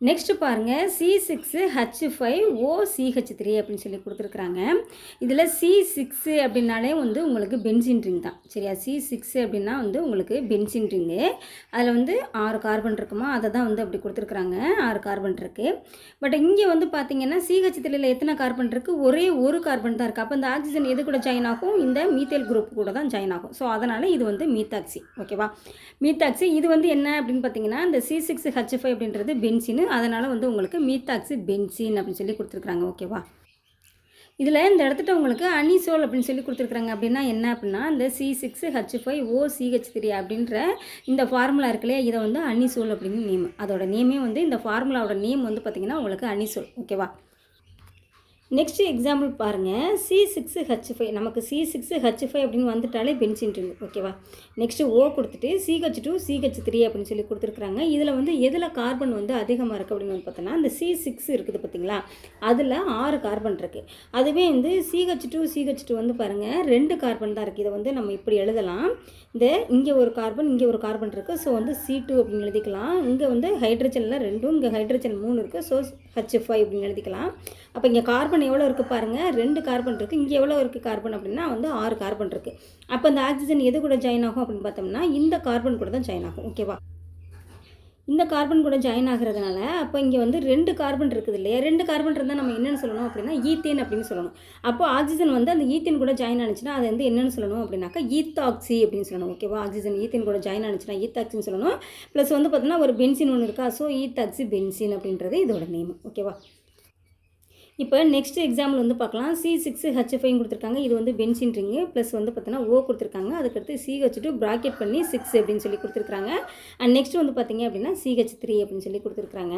நெக்ஸ்ட்டு பாருங்கள், C6H5OCH3 அப்படின்னு சொல்லி கொடுத்துருக்குறாங்க. இதில் C6 அப்படின்னாலே வந்து உங்களுக்கு பென்சின் ரிங் தான். சரியா? C6 அப்படின்னா வந்து உங்களுக்கு பென்சின் ரிங்கு. அதில் வந்து 6 கார்பன் இருக்குமா, அதை தான் வந்து அப்படி கொடுத்துருக்குறாங்க. 6 கார்பன் இருக்குது. பட் இங்கே வந்து பார்த்திங்கன்னா CH3ல் எத்தனை கார்பன் இருக்குது? ஒரே ஒரு கார்பன் தான் இருக்குது. அப்போ இந்த ஆக்சிஜன் எது கூட ஜாயின் ஆகும்? இந்த மீத்தேல் குரூப் கூட தான் ஜாயின் ஆகும். ஸோ அதனால் இது வந்து மீத்தாக்சி. ஓகேவா? மீத்தாக்சி இது வந்து என்ன அப்படின்னு பார்த்தீங்கன்னா இந்த C6H5 அப்படின்றது பென்சின். அதனால் வந்து உங்களுக்கு மீத்தாக்சி பென்சின் அப்படின்னு சொல்லி கொடுத்துருக்குறாங்க. ஓகேவா? இதில் இந்த இடத்துல உங்களுக்கு அனிசோல் அப்படின்னு சொல்லி கொடுத்துருக்குறாங்க. அப்படின்னா என்ன அப்படின்னா இந்த C6H5OCH3 அப்படின்ற இந்த ஃபார்முலா இருக்கு இல்லையா, இதை வந்து அனிசோல் அப்படின்னு நேம். அதோட நேமே வந்து இந்த ஃபார்முலாவோட நேம் வந்து பார்த்திங்கன்னா உங்களுக்கு அனிசோல். ஓகேவா? நெக்ஸ்ட் எக்ஸாம்பிள் பாருங்கள், C6H5. நமக்கு C6H5 அப்படின்னு வந்துட்டாலே பென்சின் ரிங். ஓகேவா? நெக்ஸ்ட்டு O கொடுத்துட்டு CH2 CH3 அப்படின்னு சொல்லி கொடுத்துருக்குறாங்க. இதில் வந்து எதில் கார்பன் வந்து அதிகமாக இருக்குது அப்படின்னு வந்து பார்த்தோன்னா இந்த C6 இருக்குது பார்த்திங்களா, அதில் 6 கார்பன் இருக்குது. அதுவே வந்து CH2 வந்து பாருங்கள் 2 கார்பன் தான் இருக்குது. இதை வந்து நம்ம இப்படி எழுதலாம். இந்த இங்கே ஒரு கார்பன் இங்கே ஒரு கார்பன் இருக்குது. ஸோ வந்து C2 அப்படின்னு எழுதிக்கலாம். இங்கே வந்து ஹைட்ரஜனில் 2, இங்கே ஹைட்ரஜன் 3 இருக்குது. ஸோ H5 அப்படின்னு எழுதிக்கலாம். அப்போ இங்கே கார்பன் எவ்வளோ இருக்குது பாருங்கள், 2 கார்பன் இருக்குது. இங்கே எவ்வளோ இருக்குது கார்பன் அப்படின்னா வந்து 6 கார்பன் இருக்குது. அப்போ இந்த ஆக்சிஜன் எது கூட ஜாயின் ஆகும் அப்படின்னு பார்த்தோம்னா இந்த கார்பன் கூட தான் ஜாயின் ஆகும். ஓகேவா? இந்த கார்பன் கூட ஜாயின் ஆகிறதுனால அப்போ இங்கே வந்து 2 கார்பன் இருக்குது இல்லையா, 2 கார்பன் இருந்தால் நம்ம என்னென்னு சொல்லணும் அப்படின்னா ஈத்தேன் அப்படின்னு சொல்லணும். அப்போ ஆக்சிஜன் வந்து அந்த ஈத்தேன் கூட ஜாயின் ஆனிச்சுன்னா அது வந்து என்னென்னு சொல்லணும் அப்படின்னாக்கா ஈத்தாக்சி அப்படின்னு சொல்லணும். ஓகேவா? ஆக்சிஜன் ஈத்தேன் கூட ஜாயின் ஆனிச்சுன்னா ஈத்தாக்சின்னு சொல்லணும். ப்ளஸ் வந்து பார்த்தோன்னா ஒரு பென்சின் ஒன்று இருக்கா, ஸோ ஈத்தாக்சி பென்சின் அப்படின்றது இதோட நேம். ஓகேவா? இப்போ நெக்ஸ்ட் எக்ஸாம்பிள் வந்து பார்க்கலாம். C6H5 கொடுத்துருக்காங்க. இது வந்து பென்சின் ரிங்கு. ப்ளஸ் வந்து பார்த்தீங்கன்னா O கொடுத்துருக்காங்க. அதுக்கடுத்து CH2 ப்ராக்கெட் பண்ணி 6 அப்படின்னு சொல்லி கொடுத்துருக்காங்க. அண்ட் நெக்ஸ்ட் வந்து பார்த்திங்க அப்படின்னா CH3 அப்படின்னு சொல்லி கொடுத்துருக்காங்க.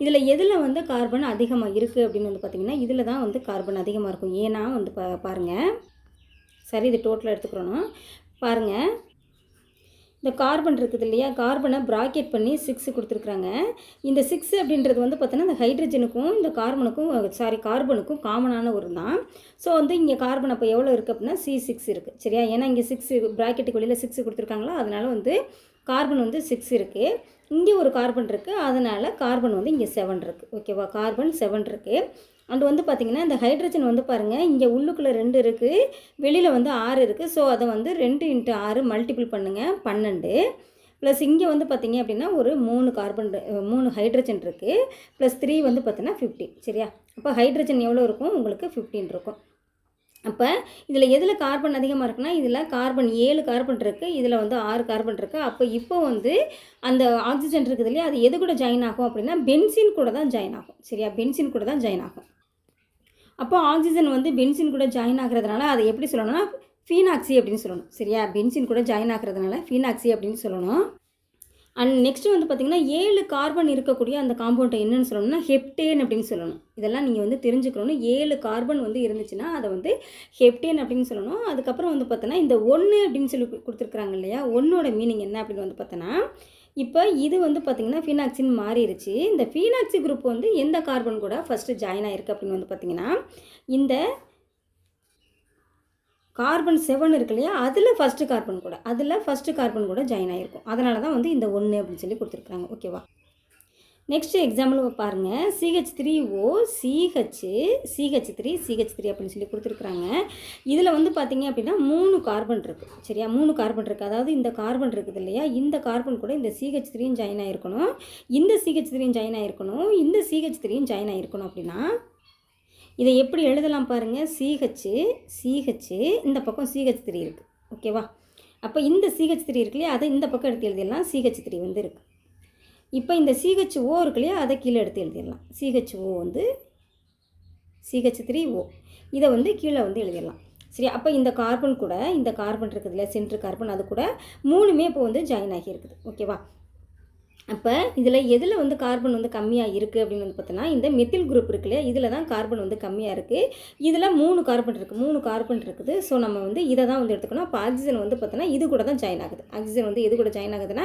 இதில் எதில் வந்து கார்பன் அதிகமாக இருக்குது அப்படின்னு வந்து பார்த்திங்கன்னா இதில் தான் வந்து கார்பன் அதிகமாக இருக்கும். ஏன்னா வந்து பாருங்கள், சரி இது டோட்டலாக எடுத்துக்கிறோம். பாருங்கள், இந்த கார்பன் இருக்குது இல்லையா, கார்பனை ப்ராக்கெட் பண்ணி 6 கொடுத்துருக்குறாங்க. இந்த 6 அப்படின்றது வந்து பார்த்தோன்னா இந்த ஹைட்ரஜனுக்கும் இந்த கார்பனுக்கும் காமனான ஒரு தான். ஸோ வந்து இங்கே கார்பன் அப்போ எவ்வளோ இருக்குது அப்படின்னா C6 இருக்குது. சரியா? ஏன்னா இங்கே 6 ப்ராக்கெட்டுக்கு வெளியில் 6 கொடுத்துருக்காங்களா, அதனால் வந்து கார்பன் வந்து 6 இருக்குது. இங்கே ஒரு கார்பன் இருக்குது, அதனால் கார்பன் வந்து இங்கே 7 இருக்குது. ஓகேவா, கார்பன் 7 இருக்குது. அண்ட் வந்து பார்த்திங்கன்னா இந்த ஹைட்ரஜன் வந்து பாருங்கள், இங்கே உள்ளுக்குள்ளே 2 இருக்குது, வெளியில் வந்து 6 இருக்குது. ஸோ அதை வந்து 2 × 6 மல்டிபிள் பண்ணுங்கள், 12. ப்ளஸ் இங்கே வந்து பார்த்திங்க அப்படின்னா ஒரு 3 ஹைட்ரஜன் இருக்குது. ப்ளஸ் 3 வந்து பார்த்திங்கன்னா 15. சரியா, அப்போ ஹைட்ரஜன் எவ்வளோ இருக்கும் உங்களுக்கு? 15 இருக்கும். அப்போ இதில் எதில் கார்பன் அதிகமாக இருக்குன்னா, இதில் கார்பன் 7 கார்பன் இருக்குது, இதில் வந்து 6 கார்பன் இருக்குது. அப்போ இப்போ வந்து அந்த ஆக்சிஜன் இருக்குது இல்லையா, அது எது கூட ஜாயின் ஆகும் அப்படின்னா பென்சின் கூட தான் ஜாயின் ஆகும். சரியா, பென்சின் கூட தான் ஜாயின் ஆகும். அப்போ ஆக்சிஜன் வந்து பென்சின் கூட ஜாயின் ஆகிறதுனால அதை எப்படி சொல்லணும்னா ஃபீனாக்சி அப்படின்னு சொல்லணும். சரியா, பென்சின் கூட ஜாயின் ஆகிறதுனால ஃபீனாக்சி அப்படின்னு சொல்லணும். அண்ட் நெக்ஸ்ட்டு வந்து பார்த்திங்கன்னா 7 கார்பன் இருக்கக்கூடிய அந்த காம்பவுண்டை என்னென்னு சொல்லணும்னா ஹெப்டேன் அப்படின்னு சொல்லணும். இதெல்லாம் நீங்கள் வந்து தெரிஞ்சுக்கணும். 7 கார்பன் வந்து இருந்துச்சுன்னா அதை வந்து ஹெப்டேன் அப்படின்னு சொல்லணும். அதுக்கப்புறம் வந்து பார்த்தோன்னா இந்த 1 அப்படின்னு சொல்லி கொடுத்துருக்குறாங்க இல்லையா, 1ஓட மீனிங் என்ன அப்படின்னு வந்து பார்த்தோன்னா, இப்போ இது வந்து பார்த்திங்கன்னா ஃபீனாக்சின்னு மாறிடுச்சு. இந்த ஃபீனாக்சி குரூப் வந்து எந்த கார்பன் கூட ஃபஸ்ட்டு ஜாயின் ஆகிருக்கு அப்படின்னு வந்து பார்த்திங்கன்னா இந்த கார்பன் 7 இருக்கு இல்லையா, அதில் ஃபஸ்ட்டு கார்பன் கூட ஜாயின் ஆகிருக்கும். அதனால தான் வந்து இந்த 1 அப்படின்னு சொல்லி கொடுத்துருக்குறாங்க. ஓகேவா, நெக்ஸ்ட் எக்ஸாம்பிள் பாருங்கள். CH3O CH3 அப்படின்னு சொல்லி கொடுத்துருக்குறாங்க. இதில் வந்து பார்த்திங்க அப்படின்னா 3 கார்பன் இருக்குது. சரியா, 3 கார்பன் இருக்குது. அதாவது இந்த கார்பன் இருக்குது இல்லையா, இந்த கார்பன் கூட இந்த CH3 ஜாயின் ஆகிருக்கணும், இந்த CH3 ஜாயின் ஆகிருக்கணும், இந்த CH3 ஜாயின் ஆகிருக்கணும். அப்படின்னா இதை எப்படி எழுதலாம் பாருங்கள். CH இந்த பக்கம் CH3 இருக்குது. ஓகேவா, அப்போ இந்த CH3 இருக்கு இல்லையா, அதை இந்த பக்கம் எடுத்து எழுதிடலாம். CH3 வந்து இருக்குது. இப்போ இந்த CHO இருக்கு இல்லையா, அதை கீழே எடுத்து எழுதிடலாம். CHO வந்து CH3O, இதை வந்து கீழே வந்து எழுதிடலாம். சரி, அப்போ இந்த கார்பன் கூட இந்த கார்பன் இருக்குது இல்லையா, சென்ட்ரு கார்பன், அது கூட 3மே இப்போ வந்து ஜாயின் ஆகி இருக்குது. ஓகேவா, அப்போ இதில் எதில் வந்து கார்பன் வந்து கம்மியாக இருக்குது அப்படின்னு வந்து பார்த்தோன்னா இந்த மெத்தில் குரூப் இருக்கு இல்லையா, இதில் தான் கார்பன் வந்து கம்மியாக இருக்குது. இதில் 3 கார்பன் இருக்குது. ஸோ நம்ம வந்து இதை தான் வந்து எடுத்துக்கணும். அப்போ ஆக்சிஜன் வந்து பார்த்தோன்னா இது கூட தான் ஜாயின் ஆகுது. ஆக்சிஜன் வந்து எது கூட ஜாயின் ஆகுதுன்னா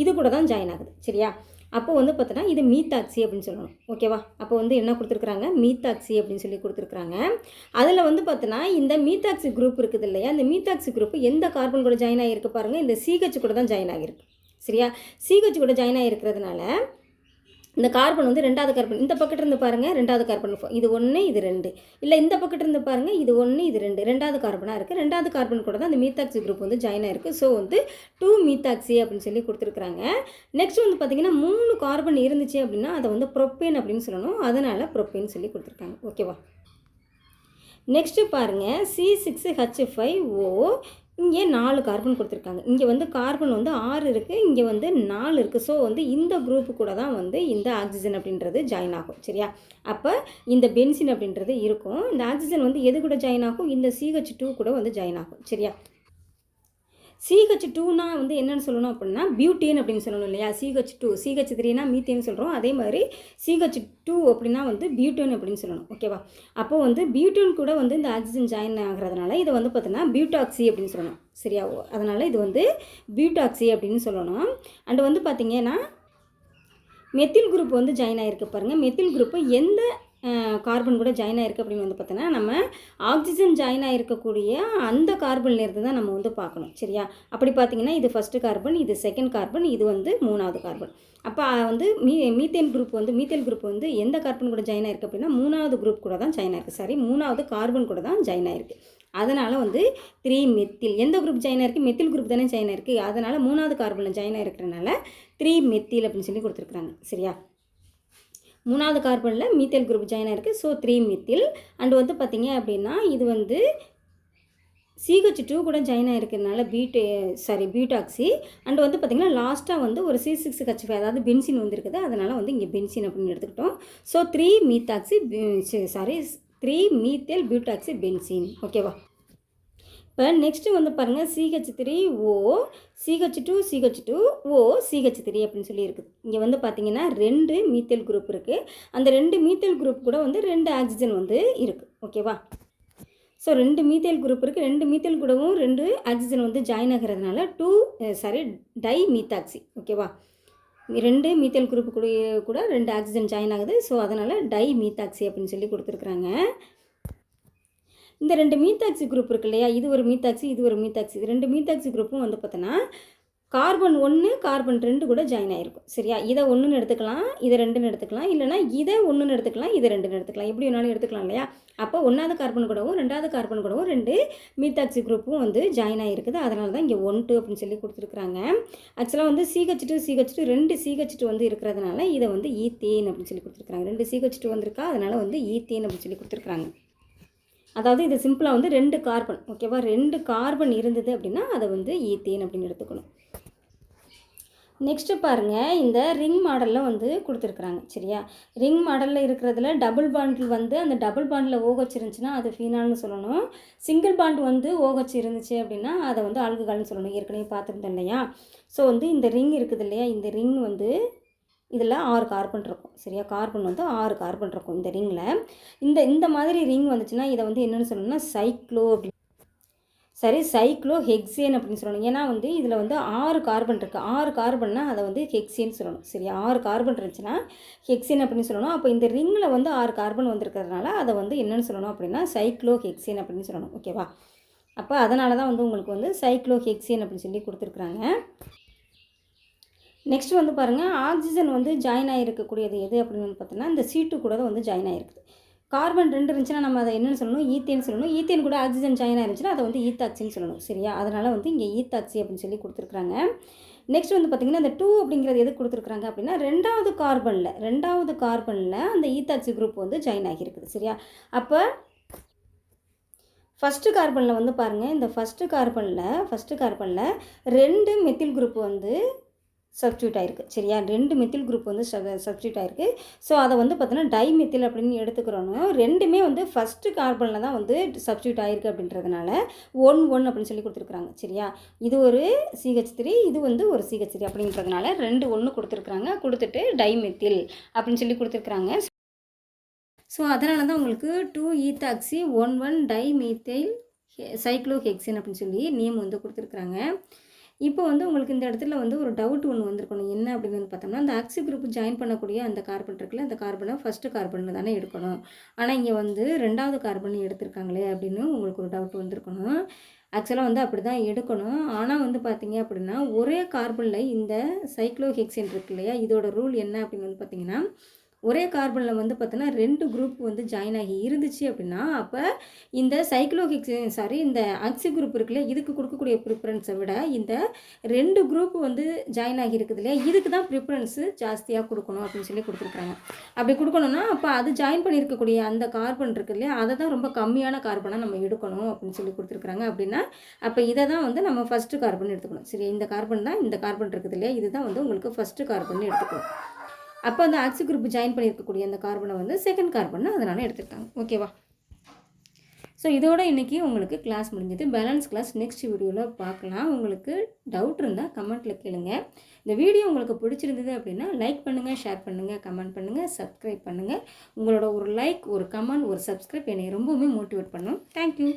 இது கூட தான் ஜாயின் ஆகுது. சரியா, அப்போ வந்து பார்த்தோன்னா இது மீத்தாக்சி அப்படின்னு சொல்லணும். ஓகேவா, அப்போ வந்து என்ன கொடுத்துருக்குறாங்க? மீத்தாக்சி அப்படின்னு சொல்லி கொடுத்துருக்குறாங்க. அதில் வந்து பார்த்தோன்னா இந்த மீத்தாக்சி குரூப் இருக்குது இல்லையா, இந்த மீத்தாக்சி குரூப் எந்த கார்பன் கூட ஜாயின் ஆகிருக்கு பாருங்கள், இந்த CH கூட தான் ஜாயின் ஆகிருக்கு. சரியா, CH கூட ஜாயின் ஆகிருக்கிறதுனால இந்த கார்பன் வந்து 2வது கார்பன் இந்த பக்கத்திலிருந்து பாருங்கள், 2வது கார்பன் இது 1 இது 2, இல்லை இந்த பக்கத்திலிருந்து பாருங்கள் இது 1 இது 2, 2வது கார்பனாக இருக்குது. 2வது கார்பன் கூட தான் அந்த மீத்தாக்சி குரூப் வந்து ஜாயின் ஆகிருக்கு. ஸோ வந்து 2 மீத்தாக்சி அப்படின்னு சொல்லி கொடுத்துருக்குறாங்க. நெக்ஸ்ட் வந்து பார்த்திங்கன்னா 3 கார்பன் இருந்துச்சு அப்படின்னா அதை வந்து ப்ரொப்பேன் அப்படின்னு சொல்லணும். அதனால் ப்ரொப்பேன் சொல்லி கொடுத்துருக்காங்க. ஓகேவா, நெக்ஸ்ட்டு பாருங்கள். C6H5O இங்கே 4 கார்பன் கொடுத்துருக்காங்க. இங்கே வந்து கார்பன் வந்து 6 இருக்குது, இங்கே வந்து 4 இருக்குது. ஸோ வந்து இந்த குரூப்பு கூட தான் வந்து இந்த ஆக்சிஜன் அப்படின்றது ஜாயின் ஆகும். சரியா, அப்போ இந்த பென்சின் அப்படின்றது இருக்கும். இந்த ஆக்சிஜன் வந்து எது கூட ஜாயின் ஆகும்? இந்த CH2 கூட வந்து ஜாயின் ஆகும். சரியா, CH2னா வந்து என்னென்னு சொல்லணும் அப்படின்னா பியூட்டேன் அப்படின்னு சொல்லணும் இல்லையா. CH3னா மீத்தேன்னு சொல்கிறோம். அதே மாதிரி CH2 அப்படின்னா வந்து பியூட்டேன் அப்படின்னு சொல்லணும். ஓகேவா, அப்போ வந்து பியூட்டேன் கூட வந்து இந்த ஆக்சிஜன் ஜாயின் ஆகிறதுனால இதை வந்து பார்த்தோன்னா பியூட்டாக்சி அப்படின்னு சொல்லணும். சரியா, அதனால் இது வந்து பியூட்டாக்சி அப்படின்னு சொல்லணும். அண்டு வந்து பார்த்திங்கன்னா மெத்தில் குரூப் வந்து ஜாயின் ஆகிருக்கு பாருங்கள். மெத்தில் குரூப்பு எந்த கார்பன் கூட ஜாயின் ஆகிருக்கு அப்படின்னு வந்து பார்த்தோன்னா நம்ம ஆக்சிஜன் ஜாயின் ஆகிருக்கக்கூடிய அந்த கார்பன்லேருந்து தான் நம்ம வந்து பார்க்கணும். சரியா, அப்படி பார்த்திங்கன்னா இது ஃபஸ்ட்டு கார்பன், இது செகண்ட் கார்பன், இது வந்து 3வது கார்பன். அப்போ வந்து மீத்தேல் குரூப் வந்து எந்த கார்பன் கூட ஜாயின் ஆகிருக்கு அப்படின்னா 3வது குரூப் கூட தான் ஜாயின் ஆகிருக்கு. 3வது கார்பன் கூட தான் ஜாயின் ஆகிருக்கு. அதனால் வந்து 3 மெத்தில் எந்த குரூப் ஜாயின் ஆகிருக்கு? மெத்தில் குரூப் தானே ஜாயின் ஆகிருக்கு. அதனால் 3வது கார்பனில் ஜாயின் ஆகிருக்கிறதுனால 3 மெத்தில் அப்படின்னு சொல்லி கொடுத்துருக்குறாங்க. சரியா, 3வது கார்பனில் மீத்தேல் குரூப் ஜாயின் ஆகிருக்கு. So 3 methyl. அண்டு வந்து பார்த்திங்க அப்படின்னா இது வந்து CH2 கூட ஜாயின் ஆகிருக்கிறதுனால பியூட்டாக்சி. அண்டு வந்து பார்த்திங்கன்னா லாஸ்ட்டாக வந்து ஒரு C6H5 அதாவது பென்சின் வந்து இருக்குது. அதனால் வந்து இங்கே பென்சின் அப்படின்னு எடுத்துக்கிட்டோம். So 3 methyl butoxy benzene. ஓகேவா, இப்போ நெக்ஸ்ட்டு வந்து பாருங்கள் CH3O CH2O CH3 அப்படின்னு சொல்லி இருக்குது. இங்கே வந்து பார்த்திங்கன்னா 2 மீத்தேல் குரூப் இருக்குது. அந்த 2 மீத்தேல் குரூப் கூட வந்து 2 ஆக்சிஜன் வந்து இருக்குது. ஓகேவா, ஸோ 2 மீத்தேல் குரூப் இருக்குது. 2 மீத்தேல் கூடவும் 2 ஆக்சிஜன் வந்து ஜாயின் ஆகிறதுனால டை மீத்தாக்சி. ஓகேவா, 2 மீத்தேல் குரூப் கூட 2 ஆக்சிஜன் ஜாயின் ஆகுது. ஸோ அதனால் டை மீத்தாக்சி அப்படின்னு சொல்லி கொடுத்துருக்குறாங்க. இந்த 2 மீத்தாக்சி குரூப் இருக்கு இல்லையா, இது ஒரு மீத்தாக்சி, இது ஒரு மீத்தாக்சி. இது 2 மீத்தாக்சி குரூப்பும் வந்து பார்த்தோன்னா கார்பன் 1 கார்பன் 2 கூட ஜாயின் ஆகிருக்கும். சரியா? இதை 1ன்னு எடுத்துக்கலாம், இதை 2ன்னு எடுத்துக்கலாம், இல்லைனா இதை 1ன்னு எடுத்துக்கலாம், இதை 2ன்னு எடுத்துக்கலாம். எப்படி வேணாலும் எடுத்துக்கலாம் இல்லையா? அப்போ 1வது கார்பன் கூடவும் 2வது கார்பன் கூடவும் 2 மீத்தாக்சி குரூப்பும் வந்து ஜாயின் ஆகிருக்குது. அதனால தான் இங்கே 1 2 அப்படின்னு சொல்லி கொடுத்துருக்குறாங்க. ஆக்சுவலாக வந்து CH2 CH2 2 CH2 வந்து இருக்கிறதுனால இதை வந்து ஈத்தேன் அப்படின்னு சொல்லி கொடுத்துருக்குறாங்க. 2 CH2 வந்திருக்கா, அதனால் வந்து ஈத்தேன் அப்படின்னு சொல்லி கொடுத்துருக்குறாங்க. அதாவது இது சிம்பிளாக வந்து 2 கார்பன், ஓகேவா? 2 கார்பன் இருந்தது அப்படின்னா அதை வந்து ஈத்தேன் அப்படின்னு எடுத்துக்கணும். நெக்ஸ்ட்டு பாருங்கள், இந்த ரிங் மாடலில் வந்து கொடுத்துருக்குறாங்க. சரியா? ரிங் மாடலில் இருக்கிறதுல டபுள் பாண்டில் வந்து அந்த டபுள் பாண்டில் OH இருந்துச்சுன்னா அது ஃபீனால்னு சொல்லணும். சிங்கிள் பாண்ட் வந்து OH இருந்துச்சு அப்படின்னா அதை வந்து ஆல்கஹால்னு சொல்லணும். ஏற்கனவே பார்த்துருந்தோம் இல்லையா? ஸோ வந்து இந்த ரிங் இருக்குது இல்லையா, இந்த ரிங் வந்து இதில் 6 கார்பன் இருக்கும். சரியா? கார்பன் வந்து 6 கார்பன் இருக்கும் இந்த ரிங்கில். இந்த மாதிரி ரிங் வந்துச்சுன்னா இதை வந்து என்னென்னு சொல்லணும்னா சைக்ளோ அப்படி சைக்ளோஹெக்சேன் அப்படின்னு சொல்லணும். ஏன்னா வந்து இதில் வந்து 6 கார்பன் இருக்குது. 6 கார்பன்னா அதை வந்து ஹெக்சேன்னு சொல்லணும். சரியா? 6 கார்பன் இருந்துச்சுன்னா ஹெக்சேன் அப்படின்னு சொல்லணும். அப்போ இந்த ரிங்கில் வந்து 6 கார்பன் வந்திருக்கிறதுனால அதை வந்து என்னென்னு சொல்லணும் அப்படின்னா சைக்ளோஹெக்சேன் அப்படின்னு சொல்லணும். ஓகேவா? அப்போ அதனால தான் வந்து உங்களுக்கு வந்து சைக்ளோஹெக்சேன் அப்படின்னு சொல்லி கொடுத்துருக்குறாங்க. நெக்ஸ்ட் வந்து பாருங்கள், ஆக்சிஜன் வந்து ஜாயின் ஆகிருக்கக்கூடியது எது அப்படின்னு வந்து பார்த்தோன்னா இந்த C2 கூட தான் வந்து ஜாயின் ஆகிருக்குது. கார்பன் 2 இருந்துச்சுன்னா நம்ம அதை என்னென்னு சொல்லணும், ஈத்தேன்னு சொல்லணும். ஈத்தேன் கூட ஆக்சிஜன் ஜாயின் ஆயிருந்துச்சுன்னா அதை வந்து ஈத்தாக்சின்னு சொல்லணும். சரியா? அதனால் வந்து இங்கே ஈத்தாக்சி அப்படின்னு சொல்லி கொடுத்துருக்குறாங்க. நெக்ஸ்ட் வந்து பார்த்திங்கன்னா இந்த 2 அப்படிங்கிறது எது கொடுத்துருக்குறாங்க அப்படின்னா 2வது கார்பனில் அந்த ஈத்தாக்சி குரூப் வந்து ஜாயின் ஆகியிருக்குது. சரியா? அப்போ ஃபஸ்ட்டு கார்பனில் வந்து பாருங்கள், இந்த ஃபஸ்ட்டு கார்பனில் 2 மெத்தில் குரூப் வந்து சப்ஸ்டியூட் ஆகிருக்கு. சரியா? 2 மெத்தில் குரூப் வந்து சப்ஸ்டியூட் ஆகிருக்கு. ஸோ அதை வந்து பார்த்தோன்னா டைமெத்தில் அப்படின்னு எடுத்துக்கிறோம். ரெண்டுமே வந்து ஃபஸ்ட்டு கார்பனில் தான் வந்து சப்ஸ்டியூட் ஆகிருக்கு அப்படின்றதுனால 1 1 அப்படின்னு சொல்லி கொடுத்துருக்குறாங்க. சரியா? இது ஒரு CH3, இது வந்து ஒரு CH3 அப்படின்றதுனால 2 1 கொடுத்துருக்குறாங்க. கொடுத்துட்டு டைமெத்தில் அப்படின்னு சொல்லி கொடுத்துருக்குறாங்க. ஸோ அதனால தான் உங்களுக்கு 2 ஈத்தாக்சி 1 1 டைமீத்தைல் சைக்ளோஹெக்சேன் அப்படின்னு சொல்லி நேம் வந்து கொடுத்துருக்குறாங்க. இப்போ வந்து உங்களுக்கு இந்த இடத்துல வந்து ஒரு டவுட் ஒன்று வந்திருக்கணும். என்ன அப்படின்னு வந்து பார்த்தோம்னா, அந்த ஆக்சி குரூப் ஜாயின் பண்ணக்கூடிய அந்த கார்பன் இருக்குல்ல, அந்த கார்பனை ஃபஸ்ட்டு கார்பனில் தானே எடுக்கணும். ஆனால் இங்கே வந்து 2வது கார்பன் எடுத்திருக்காங்களே அப்படின்னு உங்களுக்கு ஒரு டவுட் வந்திருக்கணும். ஆக்சுவலாக வந்து அப்படி தான் எடுக்கணும். ஆனால் வந்து பார்த்தீங்க அப்படின்னா ஒரே கார்பனில் இந்த சைக்ளோஹெக்சேன் இருக்கு இல்லையா, இதோட ரூல் என்ன அப்படின்னு வந்து பார்த்தீங்கன்னா, ஒரே கார்பனில் வந்து பார்த்தோன்னா 2 குரூப் வந்து ஜாயின் ஆகி இருந்துச்சு அப்படின்னா அப்போ இந்த இந்த ஆக்சி குரூப் இருக்குல்ல, இதுக்கு கொடுக்கக்கூடிய ப்ரிஃபரன்ஸை விட இந்த 2 குரூப் வந்து ஜாயின் ஆகி இருக்குது இல்லையா, இதுக்கு தான் ப்ரிஃபரன்ஸு ஜாஸ்தியாக கொடுக்கணும் அப்படின்னு சொல்லி கொடுத்துருக்குறாங்க. அப்படி கொடுக்கணும்னா அப்போ அது ஜாயின் பண்ணியிருக்கக்கூடிய அந்த கார்பன் இருக்குது இல்லையா, அதை தான் ரொம்ப கம்மியான கார்பனாக நம்ம எடுக்கணும் அப்படின்னு சொல்லி கொடுத்துருக்குறாங்க. அப்படின்னா அப்போ இதை தான் வந்து நம்ம ஃபஸ்ட்டு கார்பன் எடுத்துக்கணும். சரி, இந்த கார்பன் இருக்குது இல்லையா, இதுதான் வந்து உங்களுக்கு ஃபஸ்ட்டு கார்பன் எடுத்துக்கணும். அப்போ அந்த ஆக்சி குரூப் ஜாயின் பண்ணியிருக்கக்கூடிய அந்த கார்பனை வந்து செகண்ட் கார்பன் அதனால் எடுத்துக்கிட்டாங்க. ஓகேவா? ஸோ இதோட இன்றைக்கி உங்களுக்கு கிளாஸ் முடிஞ்சது. பேலன்ஸ் கிளாஸ் நெக்ஸ்ட் வீடியோவில் பார்க்கலாம். உங்களுக்கு டவுட் இருந்தால் கமெண்ட்டில் கேளுங்க. இந்த வீடியோ உங்களுக்கு பிடிச்சிருந்தது அப்படின்னா லைக் பண்ணுங்கள், ஷேர் பண்ணுங்கள், கமெண்ட் பண்ணுங்கள், சப்ஸ்கிரைப் பண்ணுங்கள். உங்களோட ஒரு லைக், ஒரு கமெண்ட், ஒரு சப்ஸ்கிரைப் என்னை ரொம்பவுமே மோட்டிவேட் பண்ணும். தேங்க்யூ.